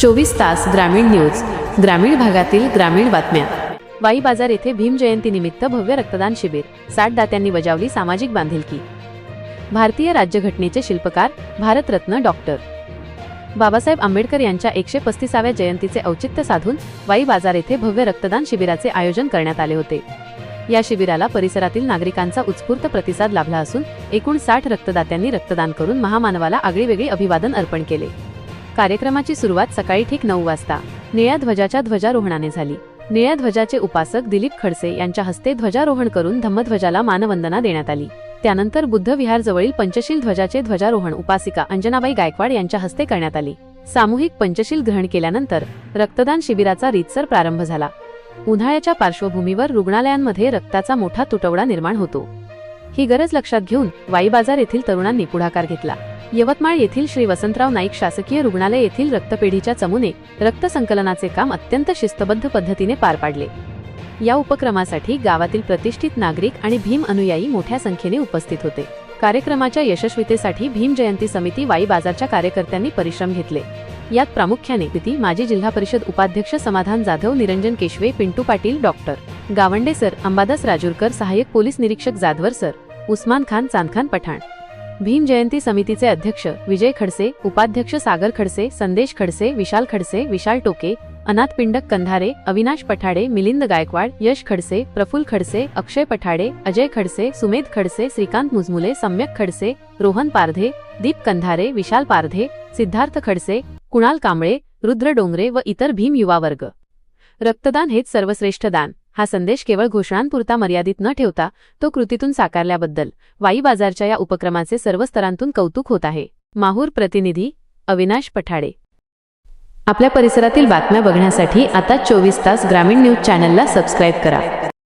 24 तास ग्रामीण न्यूज, ग्रामीण भागातील ग्रामीण बातम्या। वाई बाजार येथे भीम जयंतीनिमित्त भव्य रक्तदान शिबिर, 60 दात्यांनी बजावली सामाजिक बांधिलकी। भारतीय राज्यघटनेचे शिल्पकार भारतरत्न डॉक्टर बाबासाहेब आंबेडकर यांच्या 135व्या जयंतीचे औचित्य साधून वाई बाजार येथे भव्य रक्तदान शिबिराचे आयोजन करण्यात आले होते। या शिबिराला परिसरातील नागरिकांचा उत्स्फूर्त प्रतिसाद लाभला असून एकूण 60 रक्तदात्यांनी रक्तदान करून महामानवाला आगळेवेगळे अभिवादन अर्पण केले। कार्यक्रमाची सुरुवात सकाळी ठीक 9 वाजता निळ्या ध्वजाच्या ध्वजारोहणाने झाली। निळ्या ध्वजाचे उपासक दिलीप खडसे यांच्या हस्ते ध्वजारोहण करून धम्मध्वजाला मानवंदना देण्यात आली। त्यानंतर बुद्ध विहार जवळील पंचशील ध्वजाचे ध्वजारोहण उपासिका अंजनाबाई गायकवाड यांच्या हस्ते करण्यात आले। सामूहिक पंचशील ग्रहण केल्यानंतर रक्तदान शिबिराचा रीतसर प्रारंभ झाला। उन्हाळ्याच्या पार्श्वभूमीवर रुग्णालयांमध्ये रक्ताचा मोठा तुटवडा निर्माण होतो। ही गरज लक्षात घेऊन वाई बाजार येथील तरुणांनी पुढाकार घेतला। यवतमाळ येथील श्री वसंतराव नाईक शासकीय रुग्णालय येथील रक्तपेढीच्या चमूने रक्त संकलनाचे काम अत्यंत शिस्तबद्ध पद्धतीने पार पाडले। या उपक्रमासाठी गावातील प्रतिष्ठित नागरिक आणि भीम अनुयायी मोठ्या संख्येने उपस्थित होते। कार्यक्रमाच्या यशस्वीतेसाठी भीम जयंती समिती वाई बाजारच्या कार्यकर्त्यांनी परिश्रम घेतले। यात प्रामुख्याने माजी जिल्हा परिषद उपाध्यक्ष समाधान जाधव, निरंजन केशवे, पिंटू पाटील, डॉक्टर गावंडे सर, अंबादास राजूरकर, सहाय्यक पोलीस निरीक्षक जाधवर सर, उस्मान खान, चांदखान पठाण, भीम जयंती समितीचे अध्यक्ष विजय खडसे, उपाध्यक्ष सागर खडसे, संदेश खडसे, विशाल खडसे, विशाल टोके, अनाथ पिंडक कंधारे, अविनाश पठाडे, मिलिंद गायकवाड, यश खडसे, प्रफुल खडसे, अक्षय पठाडे, अजय खडसे, सुमेध खडसे, श्रीकांत मुजमुले, सम्यक खडसे, रोहन पारधे, दीप कंधारे, विशाल पारधे, सिद्धार्थ खडसे, कुणाल कांबळे, रुद्र डोंगरे व इतर भीम युवा वर्ग। रक्तदान हेच सर्वश्रेष्ठ दान हा संदेश केवळ घोषणांपुरता मर्यादित न ठेवता तो कृतीतून साकारल्याबद्दल वाई बाजारच्या या उपक्रमाचे सर्व स्तरांतून कौतुक होत आहे। माहूर प्रतिनिधी अविनाश पठाडे। आपल्या परिसरातील बातम्या बघण्यासाठी आता 24 तास ग्रामीण न्यूज चॅनलला सबस्क्राईब करा।